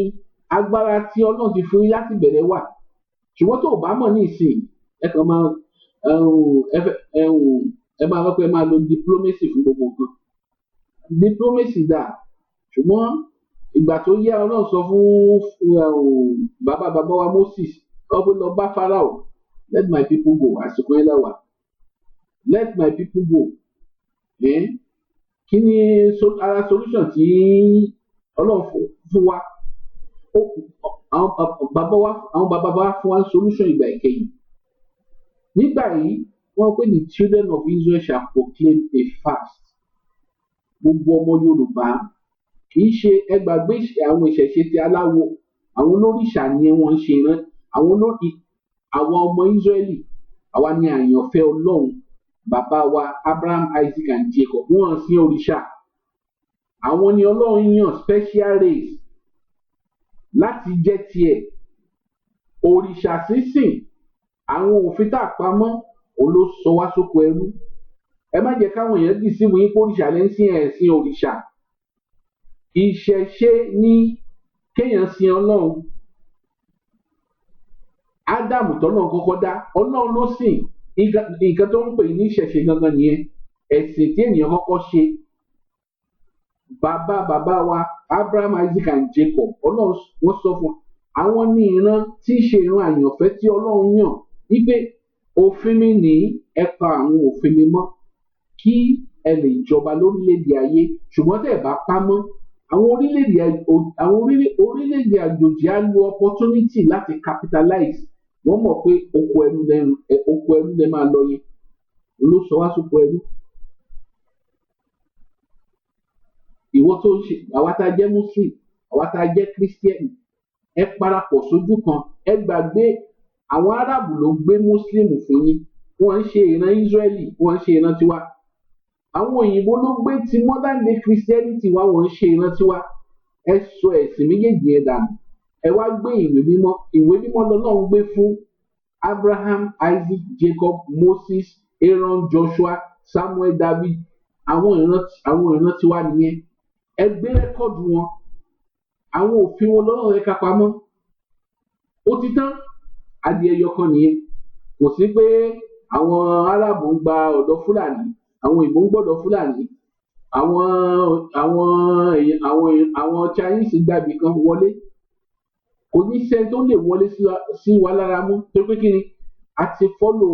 agbára tí Ọlọ́run ti fún yín láti bẹ̀rẹ̀ wà. Ṣùgbọ́n tó o bá mọ̀ ní ìsìn, ẹ kàn máa rọ́pò ẹ máa lo diplomacy fún gbogbo nǹkan. Diplomacy dà, ṣùgbọ́n ìgbà tó yá Ọlọ́run sọ fún bàbá wa Moses, ó pé lọ bá Pharaoh, let my people go. Àsìkò yẹn lẹ́wà, let my people go. Kí ni ara solution tí Ọlọ́run fún wa? Àwọn bàbá wa fún wa solution ìgbà ìkẹyìn. Nígbà yìí wọ́n pè ní children of Israel shall proclaim a fast. Gbogbo ọmọ Yorùbá kì í ṣe ẹgbàgbé àwọn ìṣẹ̀ṣe ti aláwo, àwọn olórìṣà ni wọ́n ń ṣe rán. Àwọn ọmọ Israẹli, àwa ni àyànfẹ́ Ọlọ́run. Bàbá wa Abraham, Isaac and Jacob, wọ́n sin òrìṣà. Àwọn ni Ọlọ́run yàn special race láti jẹ́ tiẹ̀. Òrìṣà sísìn, àwọn òfin tá a pamọ́, òun ló sọ wá sóko ẹrú. ẹ má jẹ́ káwọn èèyàn dì sí wọn yín pé òrìṣà lẹ́ ń sìn ẹ̀sìn òrìṣà. Ìṣẹ̀ṣe ni kéèyàn sin Ọlọ́run. Ádámù tọ́lọ́run kọ́kọ́ dá Ọlọ́run ló sìn. Nǹkan tó ń pè ní ìṣẹ̀ṣe gangan nìyẹn, ẹ̀sìn tí ènìyàn kọ́kọ́ ṣe. Bàbá wa Abraham, Isaac and Jacob, Ọlọ́run wọ́n sọ fún àwọn ní ìran tí í ṣe ìran àyànfẹ́ tí Ọlọ́run yàn wípé òfin mi ní ẹ pa àwọn òfin mi mọ́ kí ẹ lè jọba lórílẹ̀‐èdè ayé, ṣùgbọ́n tẹ́ ẹ bá pa mọ́ àwọn orílẹ̀‐èdè àjòjì á lo opportunity láti capitalize. Wọ́n mọ̀ pé oko ẹrú lẹ máa lọ yẹn ló sọ wá sóko ẹrú. Ìwọ tó ń ṣe, àwa tá a jẹ́ Muslim, àwa tá a jẹ́ Christian, ẹ parapọ̀ sójú kan. Ẹ gbàgbé àwọn Árábù ló gbé Muslim fún yín, wọ́n ń ṣe ìran Israeli, wọ́n ń ṣe ìran tiwa. Àwọn òyìnbó ló gbé ti modern day Christianity wá, wọ́n ń ṣe ìran tiwa. Ẹ sọ ẹ̀sìn méjèèjì yẹn dànù, ẹ wá gbé ìwé mímọ́. Ìwé mímọ́ lọ́lọ́run gbé fún Abraham, Isaac, Jacob, Moses, Aaron, Joshua, Samuel, David. Àwọn ìran tiwa nìyẹn. Ẹ gbé rẹ́kọ̀dù wọn, àwọn òfin wọn lọ́rùn rẹ̀ kápamọ́. Ó ti tán, adìẹ yọkan nìyẹn. Kò sí pé àwọn Árábù ń gba ọ̀dọ̀ Fúlàní, àwọn òyìnbó ń gbọ́dọ̀ Fúlàní, àwọn Chinese gbàgbé kan wọlé. Kò ní sẹ́ni tó lè wọlé sí wa lára mú, torí pé kí ni a ti fọ́lò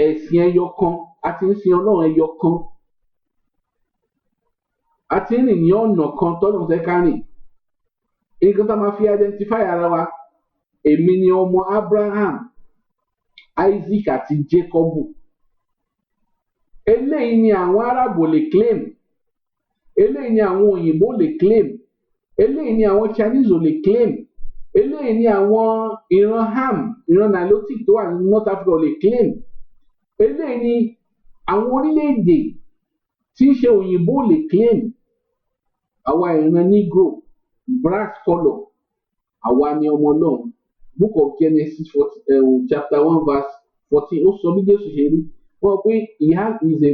ẹ̀sìn ẹyọ kan, a ti ń sin Ọlọ́run ẹyọ kan, a ti ń rìn ní ọ̀nà kan tọ́lọ́run fẹ́ ká rìn. Nǹkan tá a máa fi identify ara wa, èmi ni ọmọ Abraham, Isaac àti Jacob. Eléyìí ni àwọn Árábù lè claim, eléyìí ni àwọn òyìnbó lè claim, eléyìí ni àwọn Chinese lè claim, eléyìí ni àwọn ìran Ham, ìran Nilotic tó wà ní North Africa lè claim, eléyìí ni àwọn orílẹ̀-èdè tí ń ṣe òyìnbó lè claim. Àwa ìran Negro, brass colour, àwa ni ọmọ Ọlọ́run. Book of Genesis chapter 1 verse 14 ó sọ bí Jésù ṣe rí. Wọ́n pé he is a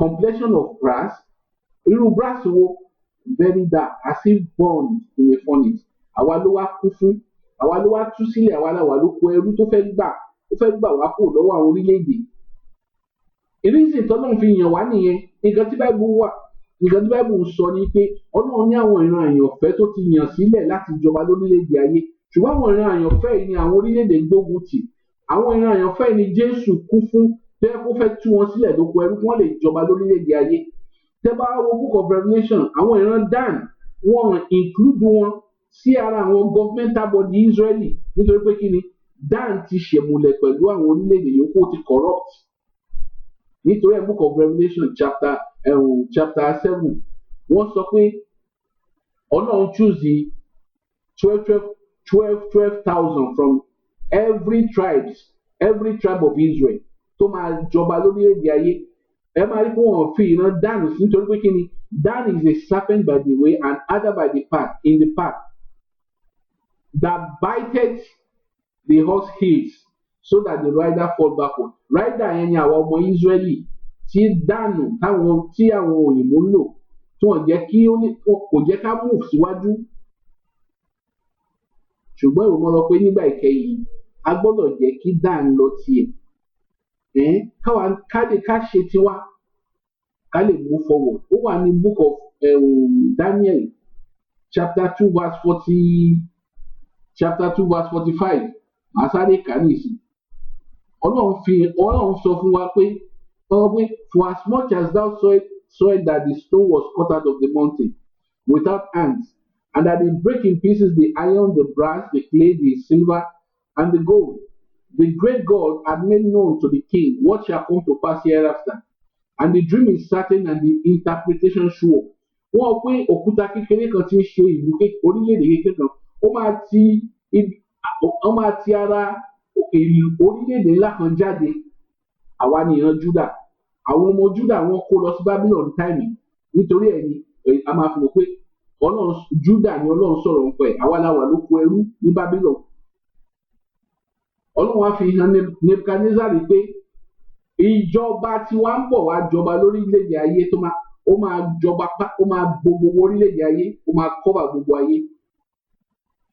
complexion of brass. Irú brass wo? Very dark, as if burned in a furnace. Àwa ló wá kú fún, àwa ló wá tú sílẹ̀, àwa ló kó ẹrú tó fẹ́ gbà wá kúrò lọ́wọ́ àwọn orílẹ̀-èdè. Ìrísí tọ́lọ́run fi yàn wá nìyẹn. Nǹkan tí Báíbù ń sọ ni pé Ọlọ́run ní àwọn ìran àyànfẹ́ tó ti yàn sílẹ̀ láti jọba lórílẹ̀-èdè ayé, ṣùgbọ́n àwọn ìran àyànfẹ́ yìí ni àwọn orílẹ̀-èdè gbógun tì. Àwọn ìran àyànfẹ́ yìí ni Jésù kú fún, bẹ́ẹ̀ kó fẹ́ tú wọn sílẹ̀ lóko ẹrú kí wọ́n lè jọba lórílẹ̀-èdè ayé. Tẹ́ bá wo Book of Revelation, àwọn ìran Dan wọ́n include wọn sí ara àwọn governmental body Israeli, nítorí pé kí ni Dan ti ṣèmùlẹ̀ pẹ̀lú àwọn orílẹ̀-èdè yòókù, ti corrupt. Nítorí ẹ̀ Book of Revelation chapter 7 wọ́n sọ pé Ọlọ́run choose 12,000 from every tribe of Israel tó máa jọba lórílẹ̀-èdè ayé. Ẹ máa rí pé wọ́n fi ìran Dan sí, nítorí pé kí ni Dan is a serpent by the way and adder by the path, in the path that bited the horse heels so that the rider fall backward. Rider yẹn ni àwọn ọmọ Israeli tí dànù tí àwọn òyìnbó lò, tí wọ́n kò jẹ́ ká move síwájú. Ṣùgbọ́n ìwọ mọ̀ lọ pé nígbà ìkẹyìn a gbọ́dọ̀ jẹ́ kí Dan lọ tiẹ̀. Ká ṣe tiwa, ká lè move forward. Ó wà ní Book of Daniel chapter 2 verse 45. Màá sáré kà ní ìsìn. Ọlọ́run sọ fún wa pé for as much as thou sawest that the stone was cut out of the mountain without hands, and that they break in pieces the iron, the brass, the clay, the silver, and the gold, the great God had made known to the king what shall come to pass hereafter, and the dream is certain and the interpretation sure. Wọ́n pé òkúta kékeré kan ti ń ṣe ìlú orílẹ̀-èdè kékeré kan, ó máa ti ara orílẹ̀-èdè ńlá kan jáde. Àwa ni ìran Júdà. Àwọn ọmọ Júdà wọ́n kó lọ sí Babylon táìmì, nítorí ẹ̀ ni a máa fi mọ̀ pé Júdà ni Ọlọ́run sọ̀rọ̀ ń pẹ̀. Àwa la wà lóko ẹrú ní Babylon. Ọlọ́run á fi hàn Nebukadnezari pé ìjọba tí wá ń bọ̀ wá jọba lórílẹ̀‐èdè ayé tó máa ó máa jọba ó máa gbogbo orílẹ̀‐èdè ayé ó máa cover gbogbo ayé.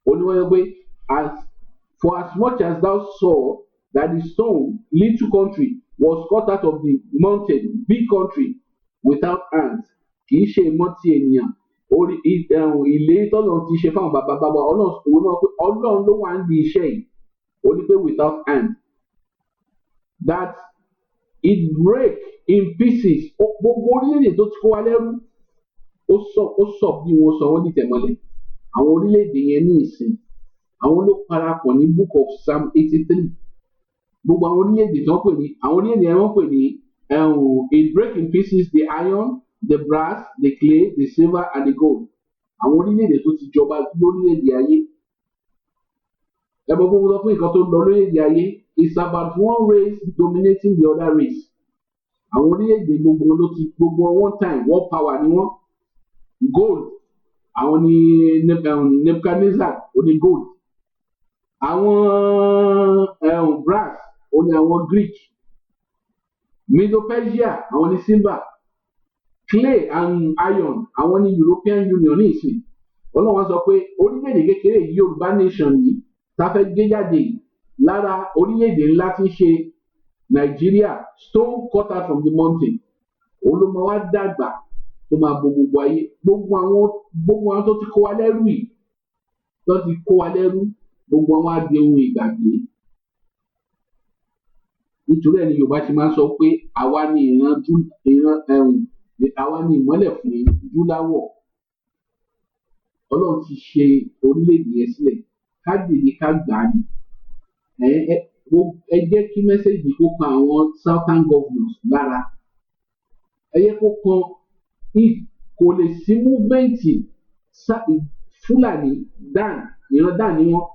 Oníwọ́n pé for as much as thou saw that the stone little country was cut out of the mountain big country without hands, kì í ṣe ìmọ̀ ti ènìyàn orí ìlérí tọ́lọ́run ti ṣe fáwọn bàbá ọlọ́run ló wà ń di iṣẹ́ yìí. Ó ní pé without hand that it break in pieces. Gbogbo orílẹ̀-èdè tó ti kó wa lẹ́rú ó sọ bí wọ́n sọ wọ́n dìtẹ̀ mọ́lẹ̀. Àwọn orílẹ̀-èdè yẹn ní ìsìn àwọn ló parapọ̀ ní book of Psalm 83. Gbogbo àwọn orílẹ̀-èdè tí wọ́n pè ní àwọn orílẹ̀-èdè yẹn wọ́n pè ní it break in pieces the iron, the brass, the clay, the silver and the gold. Àwọn orílẹ̀-èdè tó ti jọba lórílẹ̀-èdè ayé. Ẹ̀bùn gbogbo sọ fún nǹkan tó ń lọ lórílẹ̀-èdè ayé. It's about one race dominating the other race. Àwọn orílẹ̀-èdè gbogbo ló ti gbogbo one time world power ni wọ́n. Gold àwọn ni Nebuchadnezzar ó ní gold. Àwọn brass ó ní àwọn Greek. Medo-Persia àwọn ni silver. Clay and iron àwọn ni European Union ní ìsìn. Ọlọ́run sọ pé orílẹ̀-èdè kékeré yìí Yorùbá nation yìí tá fẹ́ gbé jáde lára orílẹ̀-èdè ńlá tí ń ṣe Nàìjíríà stone cut out from the mountain. Òun ló máa wá dàgbà tó máa bo gbogbo ayé. Gbogbo àwọn tó ti kó wa lẹ́rú yìí gbogbo àwọn á di ohun ìgbàgbé. Nítorí ẹni Yorùbá ti máa ń sọ pé àwa ni àwa ni ìmọ́lẹ̀ fún Adúláwọ̀. Ọlọ́run ti ṣe orílẹ̀-èdè yẹn sílẹ̀ ká dìde ká gbà á ní. Ẹ jẹ́ kí mẹ́sẹ̀gì kó kan àwọn southern governors lára. Ẹ jẹ́ kó kan kò lè sí múvẹ́ǹtì Fúlàní ìran Dan ni wọ́n.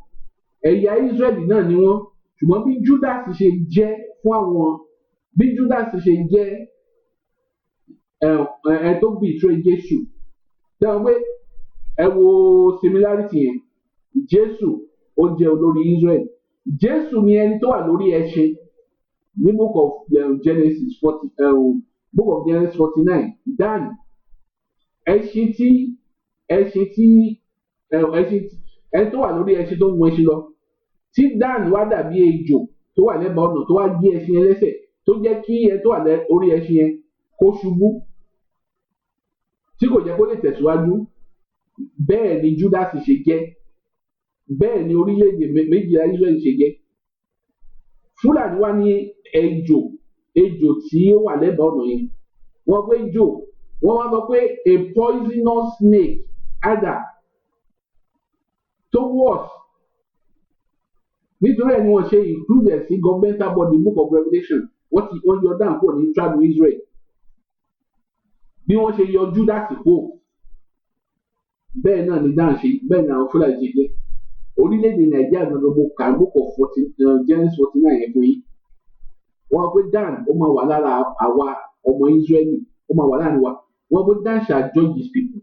Ẹ̀yà Ísírẹ́lì náà ni wọ́n. Ṣùgbọ́n bí Judas ṣe jẹ́ fún àwọn bí Judas ṣe jẹ́ ẹ tó betray Jésù. Dáhùn pé ẹ wo similarity yẹn. Jésù ó jẹ́ olórí Ísírẹ́lì. Jésù ni ẹni tó wà lórí ẹṣin ní book of Genesis 49. Dan ẹṣin ẹni tó wà lórí ẹṣin tó ń mú ẹṣin lọ. Tí Dan wá dàbí ejò tó wà lẹ́bàá ọ̀nà tó wá gé ẹṣin yẹn lẹ́sẹ̀ tó jẹ́ kí ẹ tó wà lórí ẹṣin yẹn kó ṣubú tí kò jẹ́ kó lè tẹ̀síwájú. Bẹ́ẹ̀ ni Judas ṣe jẹ́. Bẹ́ẹ̀ ni orílẹ̀-èdè méjìlá Israẹli ṣe jẹ́. Fúlàní wá ní ejò tí ó wà lẹ́bàá ọ̀nà yẹn. Wọ́n pé ejò wọ́n wá sọ pé a poisonous snake adder tó worse. Nítorí ẹni wọ́n ṣe include sí governmental body book of Revelation wọ́n yọ dáhùn kúrò ní tribe Israel. Bí wọ́n ṣe yọ Judas kúrò bẹ́ẹ̀ náà ni dáhùn ṣe bẹ́ẹ̀ ni àwọn Fúlàní ṣe jẹ́. Orílẹ̀-èdè Nàìjíríà gbogbo mo kà book of Genesis 49 yẹn fún yín. Wọ́n pe Dan ó máa wà lára àwa ọmọ Israẹli ó máa wà láàrin wa. Wọ́n pe Dan shall judge his people.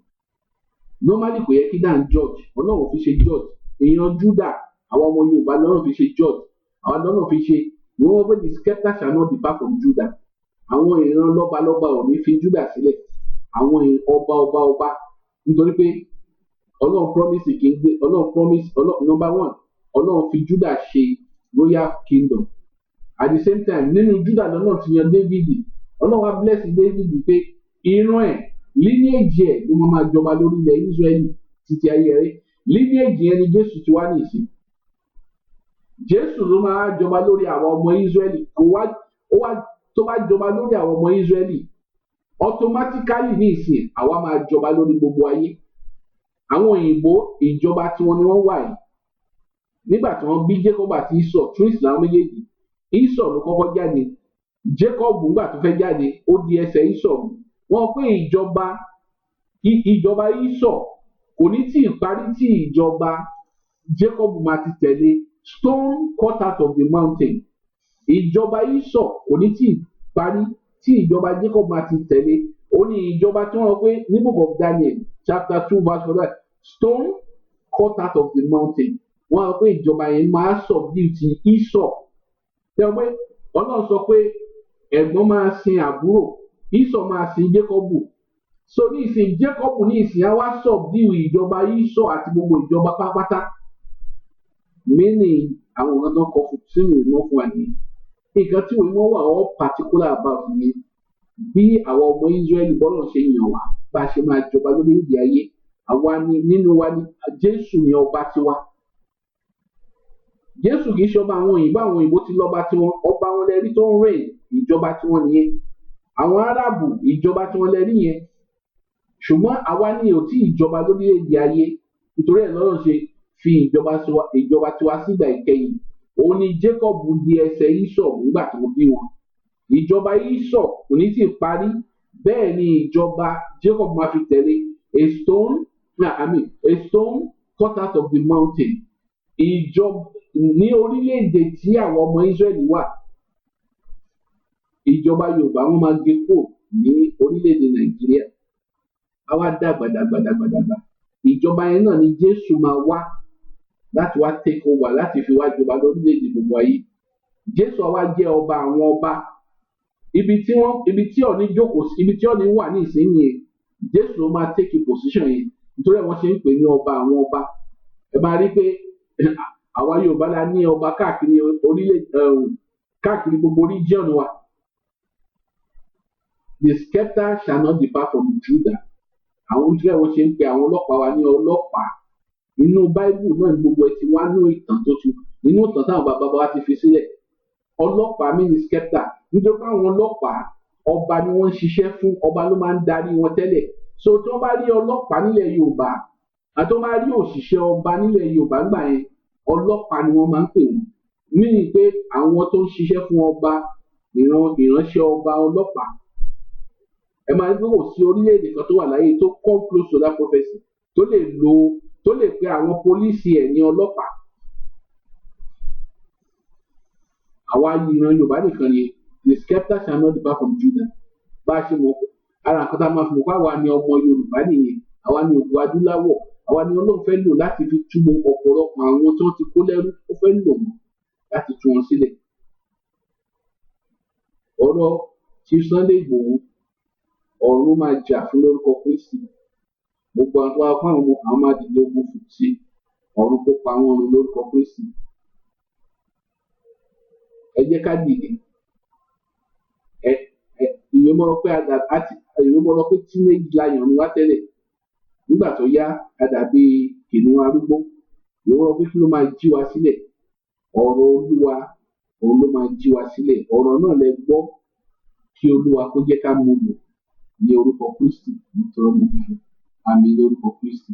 Normally kò yẹ kí Dan judge Ọlọ́run fi ṣe judge. Èèyàn Judah àwọn ọmọ Yorùbá lọ́nà fi ṣe judge àwọn lọ́nà fi ṣe wọ́n pe the scepter shall not depart from Judah. Àwọn ìran lọ́balọ́ba ò ní fi Judah sílẹ̀. Àwọn ọba nítorí pé Ọlọ́run promise kì í gbé Ọlọ́run promise number one Ọlọ́run fi Judah ṣe royal kingdom. At the same time nínú Judah lọ́nà ti yan David. Ọlọ́run wá bless David pé ìran ẹ̀ lineage ẹ̀ ló máa jọba lórí ilẹ̀ Israẹli títí ayé rẹ̀. Lineage yẹn ni Jésù ti wá ní ìsìn. Jésù ló máa jọba lórí àwọn ọmọ Israẹli. Tó bá jọba lórí àwọn ọmọ Israẹli automatically ní ìsìn àwa máa jọba lórí gbogbo ayé. Àwọn òyìnbó ìjọba tiwọn ni wọ́n wà yìí. Nígbà tí wọ́n bí Jacob àti Esau twins làwọn méjèèjì. Esau ló kọ́kọ́ jáde. Jacob nígbà tó fẹ́ jáde ó di ẹsẹ̀ Esau. Wọ́n pé ìjọba Esau kò ní tí ì parí tí ìjọba Jacob máa ti tẹ̀lé stone cut out of the mountain. Ìjọba Esau kò ní tí ì parí tí ìjọba Jacob máa ti tẹ̀lé. Ó ní ìjọba tí wọ́n pé ní book of Daniel chapter 2 verse 4 stone cut out of the mountain. Wọ́n sọ pé ìjọba yẹn máa subdue ti Esau. Ṣé o pé Ọlọ́run sọ pé ẹ̀gbọ́n máa sin àbúrò, Ísọ̀ máa sin Jákọ́bù. So ní ìsìn Jákọ́bù ní ìsìn á wá subdue ìjọba Ísọ̀ àti gbogbo ìjọba pátápátá. Many àwọn nǹkan tó ń kọ sínú ìwé fún wa nìyẹn. Nǹkan tí ìwé wọn wà all particular about nìyẹn. Bí àwọn ọmọ Ísírẹ́lì bọ́lọ̀ ṣe yàn wá bá a ṣe máa jọba lórílẹ̀-èdè ayé, àwa ni nínú wa ni Jésù ni ọba tiwa. Jésù kì í ṣe ọba àwọn òyìnbó ti lọ́ba tiwọn, ọba wọn lẹ́rí tó ń reign, ìjọba tiwọn nìyẹn. Àwọn Árábù ìjọba tiwọn lẹ́rí yẹn. Ṣùgbọ́n àwa ni ò tí ìjọba lórílẹ̀-èdè ayé, nítorí ẹ̀ lọ́rọ̀ ṣe fi ìjọba tiwa sígbà ìkẹyìn. Òun ni Jákọ́bù di ẹsẹ̀ Ísọ̀ nígbà tó bí wọn. Ìjọba Ísọ̀ kò ní sì parí, bẹ́ẹ̀ ni ìjọba Jákọ́bù máa fi tẹ̀lé. A stone cut out of the mountain. Ìjọba ní orílẹ̀-èdè tí àwọn ọmọ Ísírẹ́lì wà, ìjọba Yorùbá wọn máa gé kúrò ní orílẹ̀-èdè Nàìjíríà. A wá dàgbà. Ìjọba yẹn náà ni Jésù máa wá láti wá take over, láti fi wá jọba lórílẹ̀-èdè gbogbo ayé. Jésù àwa jẹ́ ọba àwọn ọba. Ibi tí Ọọ̀ni jókòó sí, ibi tí Ọọ̀ni wà ní ìsìn yẹn, Jésù ló máa take position yẹn, nítorí wọ́n ṣe ń pè ní ọba àwọn ọba. Ẹ máa rí pé àwa Yorùbá la ní ọba káàkiri káàkiri gbogbo region wa. The scepter shall not depart from Judah. Àwọn Israẹli wọ́n ṣe ń pe àwọn ọlọ́pàá wa ní ọlọ́pàá. Inú Báíbù náà ni gbogbo ẹ ti wá nínú ìtàn nínú ìtàn táwọn bàbá wa ti fi sílẹ̀. Ọlọ́pàá mi ni scepter, nítorí pé àwọn ọlọ́pàá ọba ni wọ́n ń ṣiṣẹ́ fún, ọba ló máa ń darí wọn tẹ́lẹ̀. So tí wọ́n bá rí ọlọ́pàá nílẹ̀ Yorùbá àti wọ́n bá rí òṣìṣẹ́ ọba nílẹ̀ Yorùbá gbà yẹn, ọlọ́pàá ni wọ́n máa ń pè wọ́n. Meaning pé àwọn tó ń ṣiṣẹ́ fún ọba, ìránṣẹ́ ọba ọlọ́pàá. Ẹ máa ń gbé kò sí orílẹ̀-èdè kan tó wà láyé tó come close to that prophecy tó lè pe àwọn pólísì ẹ̀ ní ọlọ́pàá. Àwa ìran Yorùbá nìkan ni the scepter shall not depart from Judah. Bá a ṣe mọ̀ ara nǹkan tá a máa fi mọ̀ pé àwa ni ọmọ Yorùbá nìyẹn. Àwa ni ògùn adúláwọ̀. Àwa ni Ọlọ́run fẹ́ lò láti fi túbọ̀ ọ̀pọ̀lọpọ̀ àwọn tí wọ́n ti kó lẹ́rú, ó fẹ́ lò wọ́n láti tú wọn sílẹ̀. Ọ̀rọ̀ Chief Sunday Igboho, ọ̀run máa jà fún lórúkọ Kristi. Gbogbo àwọn máa dìde ogun fún sí ọ̀run kó pa wọ́n run lórúkọ Kristi. Ẹ jẹ́ ká dìde. Ìwé mọ́ pé teenage lion ni wá tẹ́lẹ̀. Nígbà tó yá àdàbí kìnìún arúgbó. Ìwé mọ́ pé kí ló máa jí wa sílẹ̀? Ọ̀rọ̀ Olúwa òun ló máa jí wa sílẹ̀. Ọ̀rọ̀ náà lẹ gbọ́, kí Olúwa kó jẹ́ ká mú lò ní orúkọ Kristi nítorí mo bẹ̀rẹ̀. Àmín lórúkọ Kristi.